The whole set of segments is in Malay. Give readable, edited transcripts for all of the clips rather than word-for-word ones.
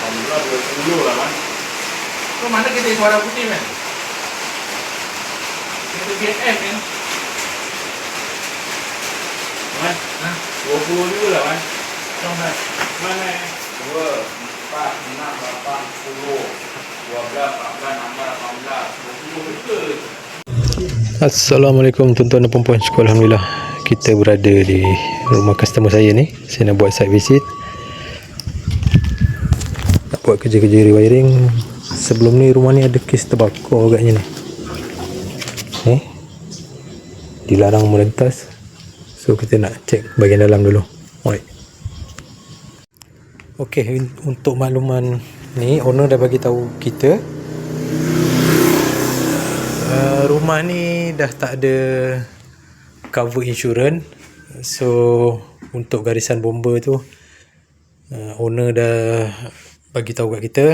Alhamdulillah 20 lah man. So mana kita suara putih man? Kita BFM kan? Man, 20 juga lah man. Mana? Mana? 2, 4, 6, 8, 10, 12, 14, 16, 18, 20 betul. Assalamualaikum tuan-tuan dan puan-puan. Syukur Alhamdulillah kita berada di rumah customer saya ni. Saya nak buat site visit, nak buat kerja-kerja rewiring. Sebelum ni rumah ni ada kes terbakar agaknya ni, dilarang melintas. So kita nak cek bahagian dalam dulu. Alright. Okey, untuk makluman ni, owner dah bagi tahu kita rumah ni dah tak ada cover insurans. So untuk garisan bomba tu, owner dah bagi tahu kat kita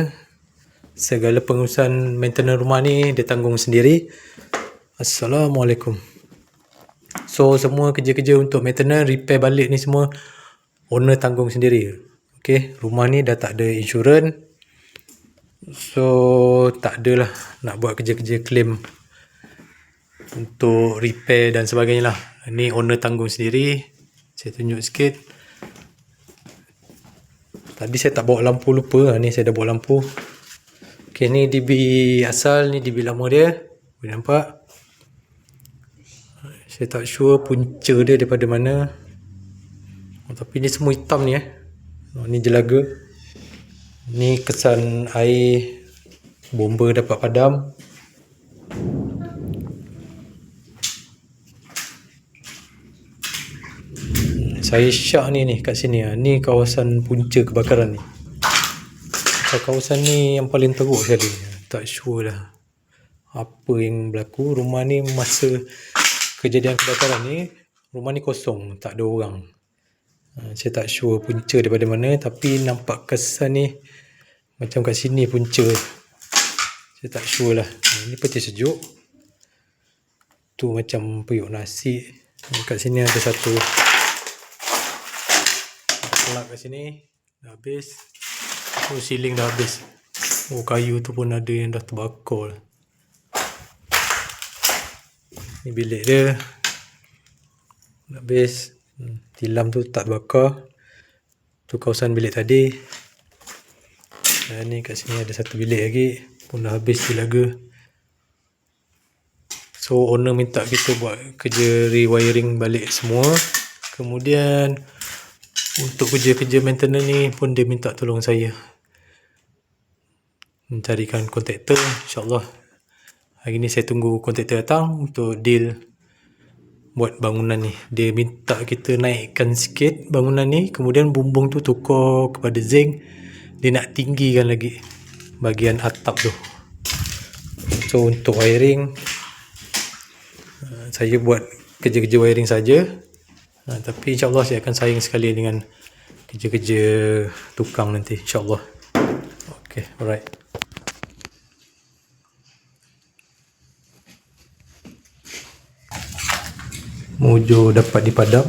segala pengurusan maintenance rumah ni dia tanggung sendiri. Assalamualaikum. So semua kerja-kerja untuk maintenance, repair balik ni semua owner tanggung sendiri. Okey, rumah ni dah tak ada insurans. So tak adalah nak buat kerja-kerja claim untuk repair dan sebagainya lah. Ni owner tanggung sendiri. Saya tunjuk sikit. Tadi saya tak bawa lampu, lupa. Ni saya dah bawa lampu. Ok, ni DB asal, ni DB lama dia. Boleh nampak? Saya tak sure punca dia daripada mana. Tapi ni semua hitam ni ni jelaga. Ni kesan air bomba dapat padam. Saya syak ni kat sini ni kawasan punca kebakaran ni. Kawasan ni yang paling teruk sekali. Tak sure dah apa yang berlaku. Rumah ni masa kejadian kebakaran ni, rumah ni kosong, tak ada orang. Saya tak sure punca daripada mana, tapi nampak kesan ni macam kat sini punca. Saya tak sure lah. Ni peti sejuk. Tu macam periuk nasi. Kat sini ada satu pelak kat sini. Dah habis. Oh, ceiling dah habis. Oh, kayu tu pun ada yang dah terbakar. Ni bilik dia. Dah habis. Tilam tu tak terbakar. Tu kawasan bilik tadi. Dan ni kat sini ada satu bilik lagi. Pun dah habis jelaga. So owner minta kita buat kerja rewiring balik semua. Kemudian untuk kerja-kerja maintenance ni pun dia minta tolong saya mencarikan kontraktor. InsyaAllah hari ni saya tunggu kontraktor datang untuk deal buat bangunan ni. Dia minta kita naikkan sikit bangunan ni, kemudian bumbung tu tukar kepada zinc. Dia nak tinggikan lagi bahagian atap tu. So untuk wiring, saya buat kerja-kerja wiring saja. Tapi insyaAllah saya akan saing sekali dengan kerja-kerja tukang nanti, insyaAllah. Okay, alright. Mojo dapat dipadam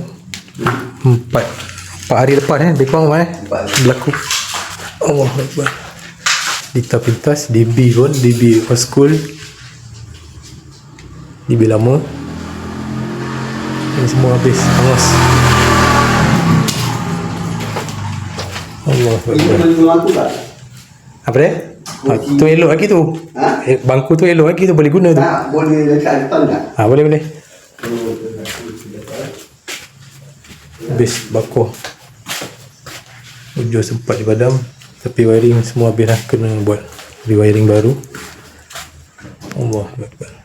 4 hari lepas lebih kurang berlaku. Allah Akbar. Dita pintas, DB pun, DB old school, DB lama. Ini semua habis, hangus. Allah Akbar. Apa dia? Tu elok lagi tu. Bangku tu elok lagi tu, boleh guna tu. Boleh letak depan tak? Boleh. Habis bakar. Hujung sempat dipadam, tapi wiring semua habis dah, kena buat rewiring baru. Allah Akbar.